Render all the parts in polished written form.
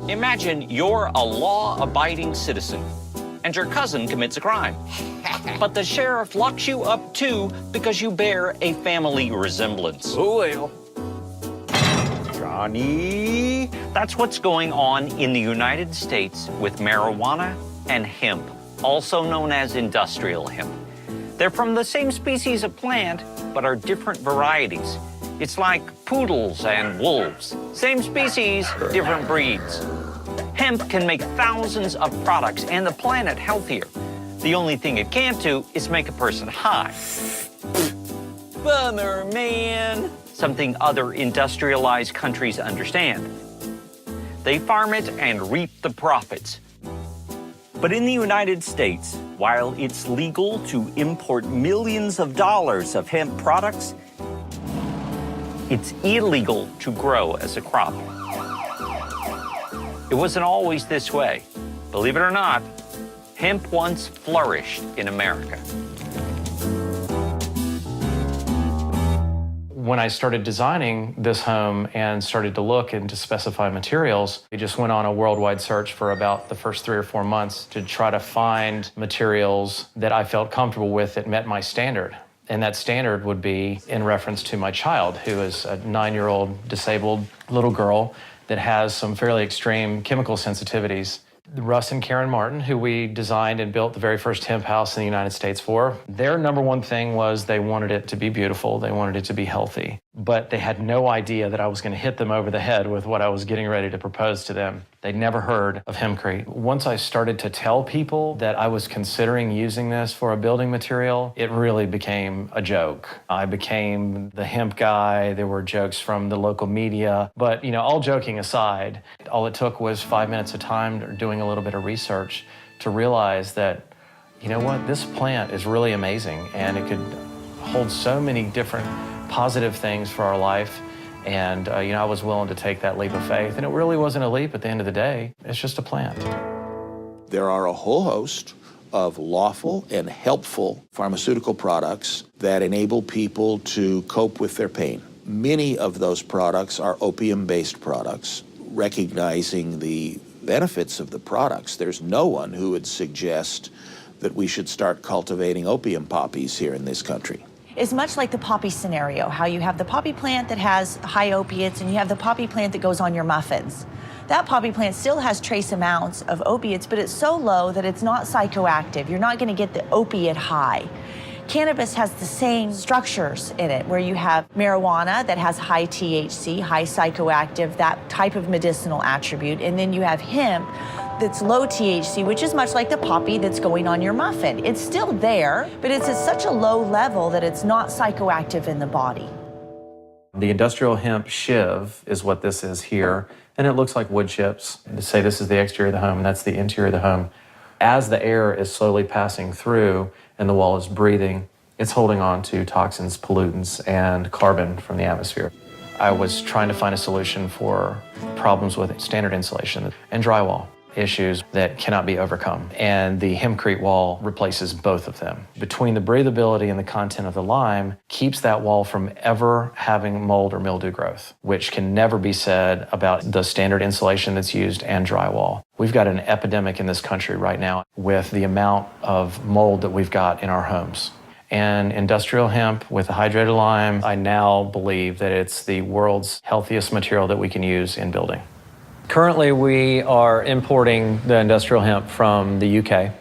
Imagine you're a law-abiding citizen, and your cousin commits a crime. But the sheriff locks you up too because you bear a family resemblance. Oh, well. Johnny. That's what's going on in the United States with marijuana and hemp, also known as industrial hemp. They're from the same species of plant, but are different varieties. It's like poodles and wolves. Same species, different breeds. Hemp can make thousands of products and the planet healthier. The only thing it can't do is make a person high. Bummer, man. Something other industrialized countries understand. They farm it and reap the profits. But in the United States, while it's legal to import millions of dollars of hemp products, it's illegal to grow as a crop. It wasn't always this way. Believe it or not, hemp once flourished in America. When I started designing this home and started to look and to specify materials, we just went on a worldwide search for about the first 3 or 4 months to try to find materials that I felt comfortable with that met my standard. And that standard would be in reference to my child, who is a 9-year-old disabled little girl that has some fairly extreme chemical sensitivities. Russ and Karen Martin, who we designed and built the very first hemp house in the United States for, their number one thing was they wanted it to be beautiful, they wanted it to be healthy. But they had no idea that I was going to hit them over the head with what I was getting ready to propose to them. They'd never heard of hempcrete. Once I started to tell people that I was considering using this for a building material, it really became a joke. I became the hemp guy. There were jokes from the local media. But, all joking aside, all it took was 5 minutes of time doing a little bit of research to realize that, this plant is really amazing and it could hold so many different positive things for our life. And, I was willing to take that leap of faith. And it really wasn't a leap at the end of the day. It's just a plant. There are a whole host of lawful and helpful pharmaceutical products that enable people to cope with their pain. Many of those products are opium-based products. Recognizing the benefits of the products, there's no one who would suggest that we should start cultivating opium poppies here in this country. Is much like the poppy scenario, how you have the poppy plant that has high opiates and you have the poppy plant that goes on your muffins. That poppy plant still has trace amounts of opiates, but it's so low that it's not psychoactive. You're not going to get the opiate high. Cannabis has the same structures in it, where you have marijuana that has high THC, high psychoactive, that type of medicinal attribute, and then you have hemp that's low THC, which is much like the poppy that's going on your muffin. It's still there, but it's at such a low level that it's not psychoactive in the body. The industrial hemp shiv is what this is here, and it looks like wood chips. To say this is the exterior of the home and that's the interior of the home. As the air is slowly passing through and the wall is breathing, it's holding on to toxins, pollutants, and carbon from the atmosphere. I was trying to find a solution for problems with standard insulation and drywall issues that cannot be overcome. And the hempcrete wall replaces both of them. Between the breathability and the content of the lime keeps that wall from ever having mold or mildew growth, which can never be said about the standard insulation that's used and drywall. We've got an epidemic in this country right now with the amount of mold that we've got in our homes. And industrial hemp with the hydrated lime, I now believe that it's the world's healthiest material that we can use in building. Currently, we are importing the industrial hemp from the UK.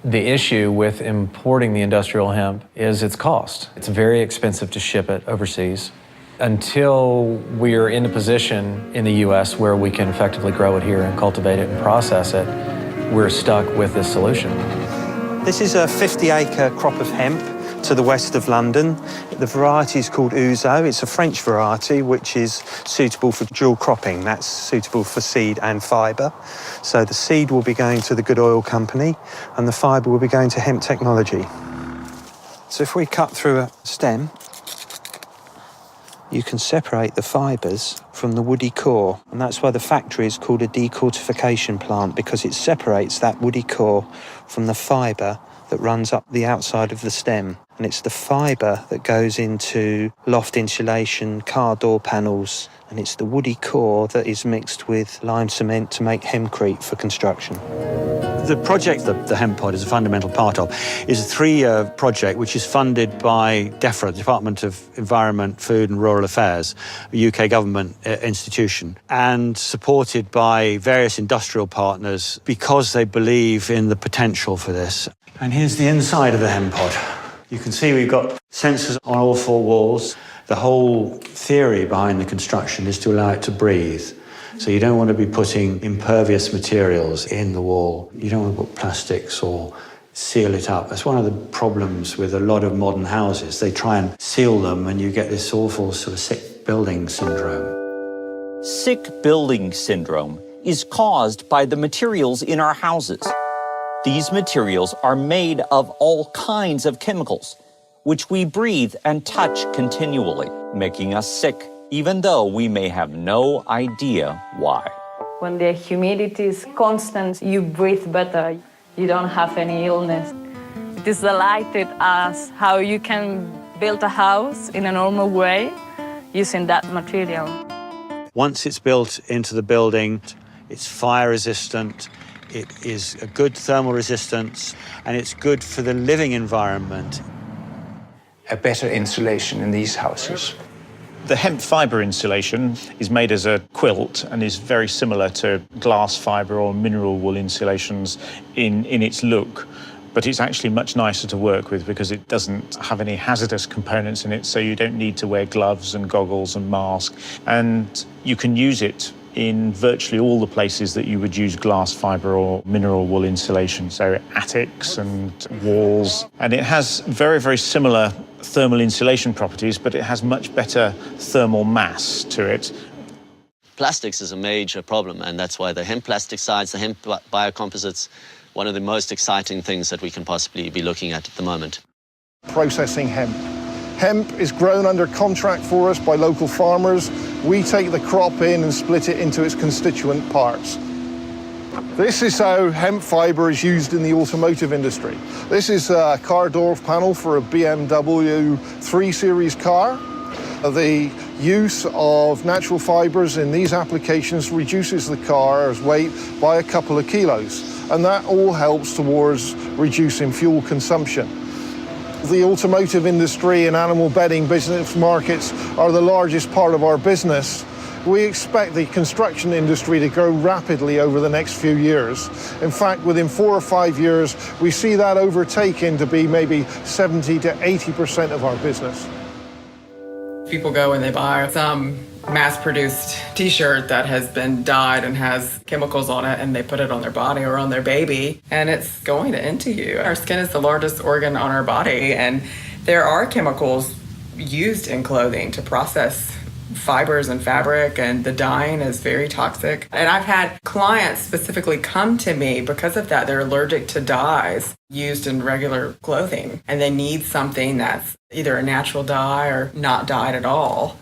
The issue with importing the industrial hemp is its cost. It's very expensive to ship it overseas. Until we are in a position in the US where we can effectively grow it here and cultivate it and process it, we're stuck with this solution. This is a 50-acre crop of hemp to the west of London. The variety is called Ouzo. It's a French variety which is suitable for dual cropping. That's suitable for seed and fibre. So the seed will be going to the Good Oil Company and the fibre will be going to Hemp Technology. So if we cut through a stem, you can separate the fibres from the woody core, and that's why the factory is called a decortification plant, because it separates that woody core from the fibre that runs up the outside of the stem. And it's the fibre that goes into loft insulation, car door panels, and it's the woody core that is mixed with lime cement to make hempcrete for construction. The project that the hemp pod is a fundamental part of is a 3-year project which is funded by DEFRA, the Department of Environment, Food and Rural Affairs, a UK government institution, and supported by various industrial partners because they believe in the potential for this. And here's the inside of the hemp pod. You can see we've got sensors on all 4 walls. The whole theory behind the construction is to allow it to breathe. So you don't want to be putting impervious materials in the wall. You don't want to put plastics or seal it up. That's one of the problems with a lot of modern houses. They try and seal them and you get this awful sort of sick building syndrome. Sick building syndrome is caused by the materials in our houses. These materials are made of all kinds of chemicals, which we breathe and touch continually, making us sick, even though we may have no idea why. When the humidity is constant, you breathe better. You don't have any illness. It is delighted us how you can build a house in a normal way using that material. Once it's built into the building, it's fire resistant, it is a good thermal resistance, and it's good for the living environment. A better insulation in these houses. The hemp fibre insulation is made as a quilt and is very similar to glass fibre or mineral wool insulations in its look, but it's actually much nicer to work with because it doesn't have any hazardous components in it, so you don't need to wear gloves and goggles and mask, and you can use it in virtually all the places that you would use glass fibre or mineral wool insulation, so attics and walls. And it has very, very similar thermal insulation properties, but it has much better thermal mass to it. Plastics is a major problem, and that's why the hemp plastic sides, the hemp biocomposites, one of the most exciting things that we can possibly be looking at the moment. Processing hemp. Hemp is grown under contract for us by local farmers. We take the crop in and split it into its constituent parts. This is how hemp fibre is used in the automotive industry. This is a car door panel for a BMW 3 Series car. The use of natural fibres in these applications reduces the car's weight by a couple of kilos, and that all helps towards reducing fuel consumption. The automotive industry and animal bedding business markets are the largest part of our business. We expect the construction industry to grow rapidly over the next few years. In fact, within 4 or 5 years, we see that overtaken to be maybe 70 to 80% of our business. People go and they buy some mass-produced t-shirt that has been dyed and has chemicals on it, and they put it on their body or on their baby, and it's going into you. Our skin is the largest organ on our body, and there are chemicals used in clothing to process fibers and fabric, and the dyeing is very toxic. And I've had clients specifically come to me because of that. They're allergic to dyes used in regular clothing, and they need something that's either a natural dye or not dyed at all.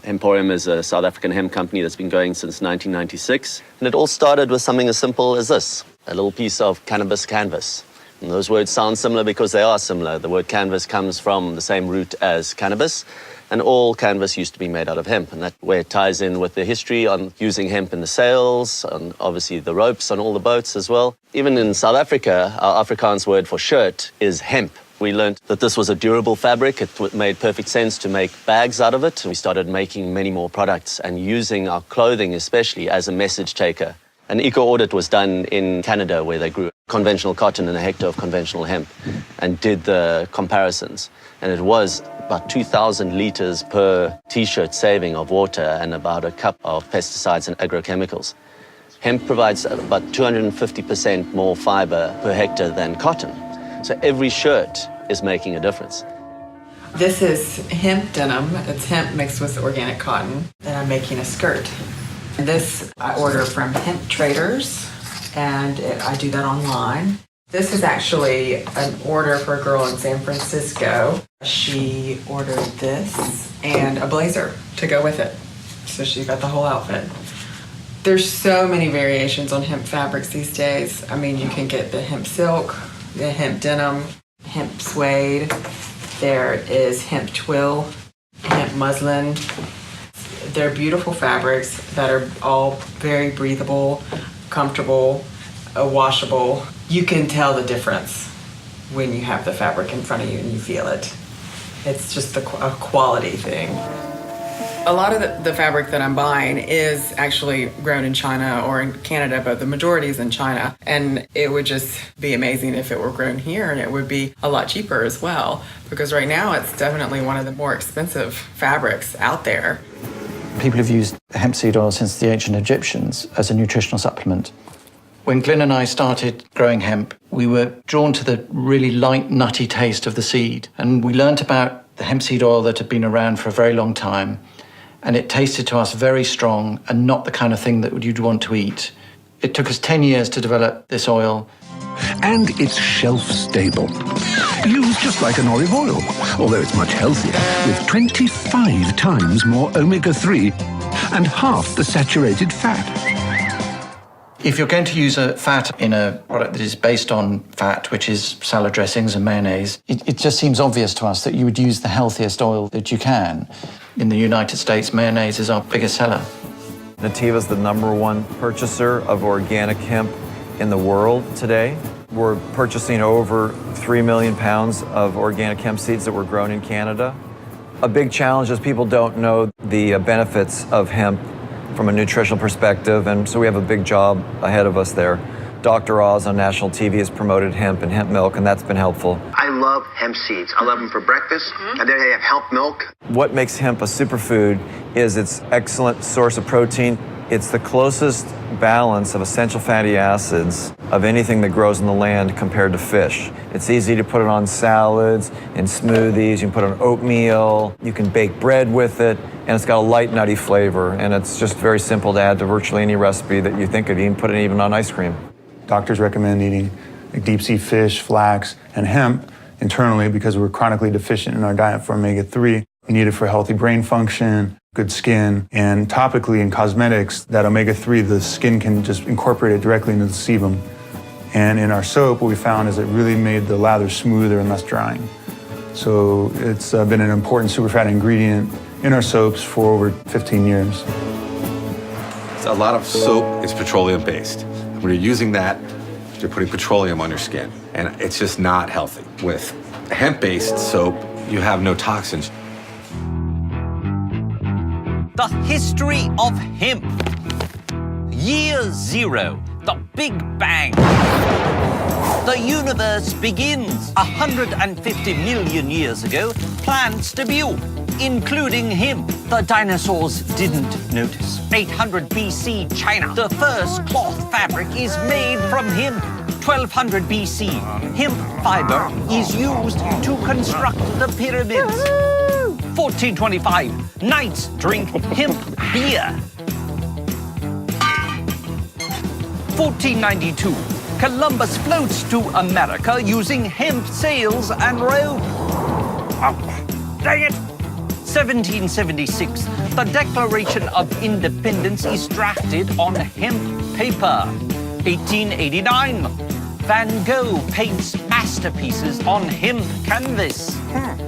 Hemporium is a South African hemp company that's been going since 1996. And it all started with something as simple as this, a little piece of cannabis canvas. And those words sound similar because they are similar. The word canvas comes from the same root as cannabis. And all canvas used to be made out of hemp. And that way it ties in with the history on using hemp in the sails, and obviously the ropes on all the boats as well. Even in South Africa, our Afrikaans word for shirt is hemp. We learned that this was a durable fabric. It made perfect sense to make bags out of it. We started making many more products and using our clothing especially as a message taker. An eco-audit was done in Canada where they grew conventional cotton and a hectare of conventional hemp and did the comparisons. And it was about 2,000 litres per T-shirt saving of water and about a cup of pesticides and agrochemicals. Hemp provides about 250% more fibre per hectare than cotton. So every shirt is making a difference. This is hemp denim. It's hemp mixed with organic cotton. And I'm making a skirt. This I order from Hemp Traders, and I do that online. This is actually an order for a girl in San Francisco. She ordered this and a blazer to go with it. So she got the whole outfit. There's so many variations on hemp fabrics these days. I mean, you can get the hemp silk, the hemp denim, hemp suede, There is hemp twill, hemp muslin. They're beautiful fabrics that are all very breathable, comfortable, washable. You can tell the difference when you have the fabric in front of you and you feel it. It's just a quality thing. A lot of the fabric that I'm buying is actually grown in China or in Canada, but the majority is in China. And it would just be amazing if it were grown here, and it would be a lot cheaper as well, because right now it's definitely one of the more expensive fabrics out there. People have used hemp seed oil since the ancient Egyptians as a nutritional supplement. When Glyn and I started growing hemp, we were drawn to the really light, nutty taste of the seed. And we learnt about the hemp seed oil that had been around for a very long time. And it tasted to us very strong and not the kind of thing that you'd want to eat. It took us 10 years to develop this oil. And it's shelf-stable. Used just like an olive oil, although it's much healthier, with 25 times more omega-3 and half the saturated fat. If you're going to use a fat in a product that is based on fat, which is salad dressings and mayonnaise, it just seems obvious to us that you would use the healthiest oil that you can. In the United States, mayonnaise is our biggest seller. Nativa is the #1 purchaser of organic hemp in the world today. We're purchasing over 3 million pounds of organic hemp seeds that were grown in Canada. A big challenge is people don't know the benefits of hemp from a nutritional perspective, and so we have a big job ahead of us there. Dr. Oz on national TV has promoted hemp and hemp milk, and that's been helpful. I love hemp seeds. I love them for breakfast, and then they have hemp milk. What makes hemp a superfood is its excellent source of protein. It's the closest balance of essential fatty acids of anything that grows in the land compared to fish. It's easy to put it on salads, in smoothies, you can put it on oatmeal, you can bake bread with it, and it's got a light, nutty flavor, and it's just very simple to add to virtually any recipe that you think of. You can put it even on ice cream. Doctors recommend eating deep sea fish, flax, and hemp internally because we're chronically deficient in our diet for omega-3. We need it for healthy brain function, good skin, and topically in cosmetics, that omega-3, the skin can just incorporate it directly into the sebum. And in our soap, what we found is it really made the lather smoother and less drying. So it's been an important superfat ingredient in our soaps for over 15 years. A lot of soap is petroleum-based. When you're using that, you're putting petroleum on your skin, and it's just not healthy. With hemp-based soap, you have no toxins. The history of hemp. Year zero, the Big Bang. The universe begins 150 million years ago. Plants debut, including hemp. The dinosaurs didn't notice. 800 BC, China. The first cloth fabric is made from hemp. 1200 BC, hemp fiber is used to construct the pyramids. 1425, knights drink hemp beer. 1492, Columbus floats to America using hemp sails and rope. Oh, dang it! 1776, the Declaration of Independence is drafted on hemp paper. 1889, Van Gogh paints masterpieces on hemp canvas.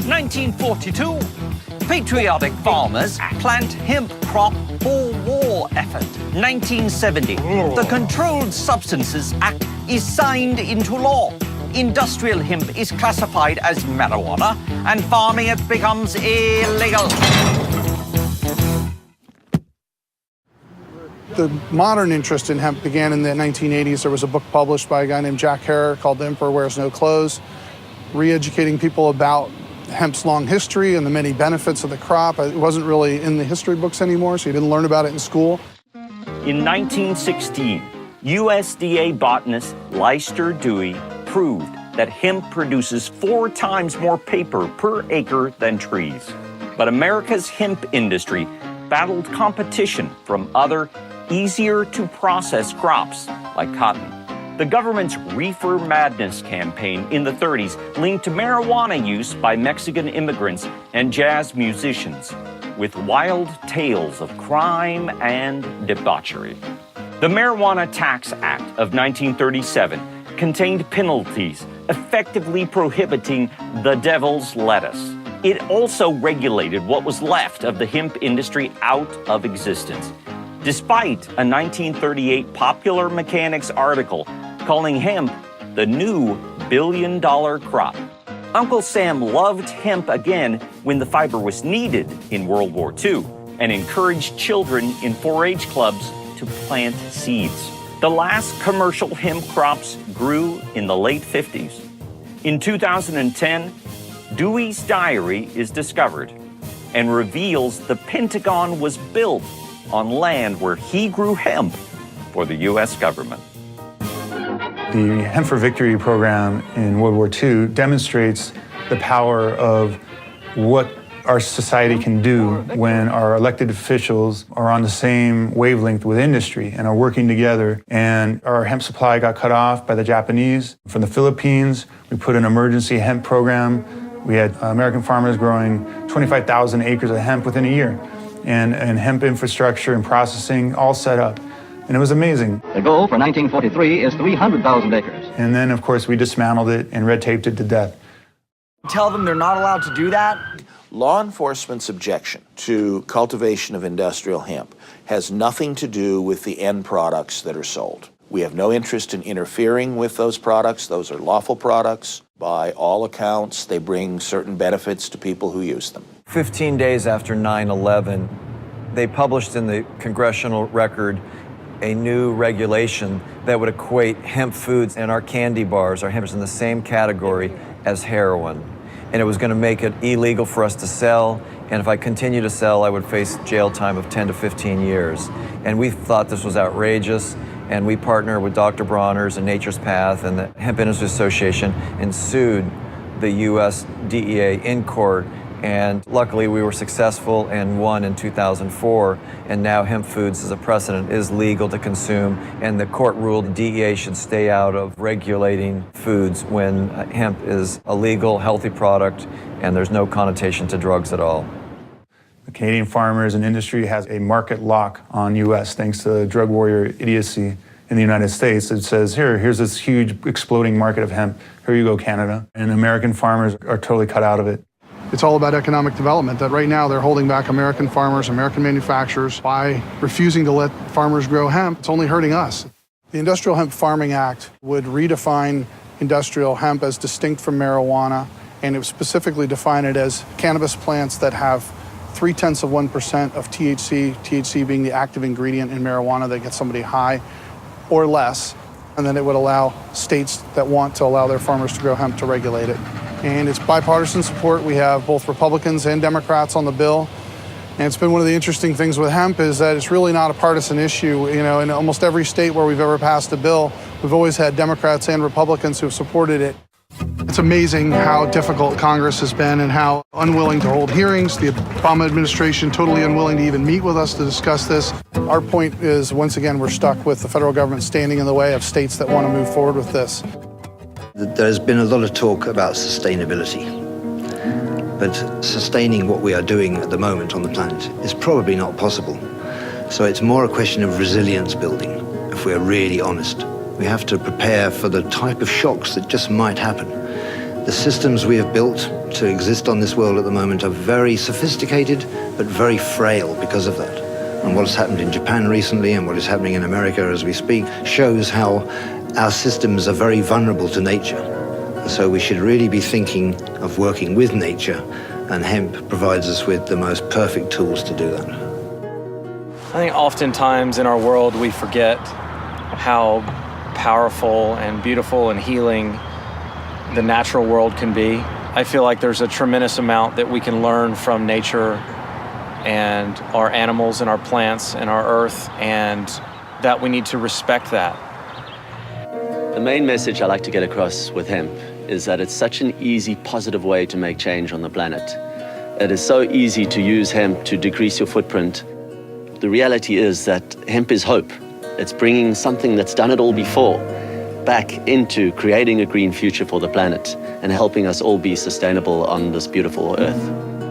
1942, patriotic farmers plant hemp crop for war effort. 1970, the Controlled Substances Act is signed into law. Industrial hemp is classified as marijuana, and farming it becomes illegal. The modern interest in hemp began in the 1980s. There was a book published by a guy named Jack Herer called The Emperor Wears No Clothes, re-educating people about hemp's long history and the many benefits of the crop. It wasn't really in the history books anymore, so you didn't learn about it in school. In 1916, USDA botanist Leicester Dewey proved that hemp produces 4 times more paper per acre than trees. But America's hemp industry battled competition from other, easier-to-process crops like cotton. The government's Reefer Madness campaign in the 30s linked marijuana use by Mexican immigrants and jazz musicians with wild tales of crime and debauchery. The Marijuana Tax Act of 1937 contained penalties effectively prohibiting the devil's lettuce. It also regulated what was left of the hemp industry out of existence, despite a 1938 Popular Mechanics article calling hemp the new billion-dollar crop. Uncle Sam loved hemp again when the fiber was needed in World War II and encouraged children in 4-H clubs to plant seeds. The last commercial hemp crops grew in the late 50s. In 2010, Dewey's diary is discovered and reveals the Pentagon was built on land where he grew hemp for the U.S. government. The Hemp for Victory program in World War II demonstrates the power of what our society can do when our elected officials are on the same wavelength with industry and are working together. And our hemp supply got cut off by the Japanese. From the Philippines, we put an emergency hemp program. We had American farmers growing 25,000 acres of hemp within a year, and hemp infrastructure and processing all set up. And it was amazing. The goal for 1943 is 300,000 acres. And then, of course, we dismantled it and red taped it to death. Tell them they're not allowed to do that? Law enforcement's objection to cultivation of industrial hemp has nothing to do with the end products that are sold. We have no interest in interfering with those products. Those are lawful products. By all accounts, they bring certain benefits to people who use them. 15 days after 9/11, they published in the Congressional Record a new regulation that would equate hemp foods and our candy bars, our hemp, in the same category as heroin. And it was going to make it illegal for us to sell, and if I continue to sell, I would face jail time of 10 to 15 years. And we thought this was outrageous, and we partnered with Dr. Bronner's and Nature's Path and the Hemp Industry Association and sued the U.S. DEA in court. And luckily we were successful and won in 2004, and now hemp foods as a precedent is legal to consume, and the court ruled the DEA should stay out of regulating foods when hemp is a legal, healthy product and there's no connotation to drugs at all. The Canadian farmers and industry has a market lock on U.S. thanks to drug warrior idiocy in the United States. It says, here's this huge exploding market of hemp. Here you go, Canada. And American farmers are totally cut out of it. It's all about economic development, that right now they're holding back American farmers, American manufacturers by refusing to let farmers grow hemp. It's only hurting us. The Industrial Hemp Farming Act would redefine industrial hemp as distinct from marijuana, and it would specifically define it as cannabis plants that have 0.3% of THC, THC being the active ingredient in marijuana that gets somebody high or less. And then it would allow states that want to allow their farmers to grow hemp to regulate it. And it's bipartisan support. We have both Republicans and Democrats on the bill. And it's been one of the interesting things with hemp is that it's really not a partisan issue. You know, in almost every state where we've ever passed a bill, we've always had Democrats and Republicans who have supported it. It's amazing how difficult Congress has been and how unwilling to hold hearings. The Obama administration totally unwilling to even meet with us to discuss this. Our point is, once again, we're stuck with the federal government standing in the way of states that want to move forward with this. There's been a lot of talk about sustainability, but sustaining what we are doing at the moment on the planet is probably not possible. So it's more a question of resilience building, if we're really honest. We have to prepare for the type of shocks that just might happen. The systems we have built to exist on this world at the moment are very sophisticated, but very frail because of that. And what has happened in Japan recently and what is happening in America as we speak shows how our systems are very vulnerable to nature. So we should really be thinking of working with nature, and hemp provides us with the most perfect tools to do that. I think oftentimes in our world we forget how powerful and beautiful and healing the natural world can be. I feel like there's a tremendous amount that we can learn from nature and our animals and our plants and our earth, and that we need to respect that. The main message I like to get across with hemp is that it's such an easy, positive way to make change on the planet. It is so easy to use hemp to decrease your footprint. The reality is that hemp is hope. It's bringing something that's done it all before back into creating a green future for the planet and helping us all be sustainable on this beautiful earth.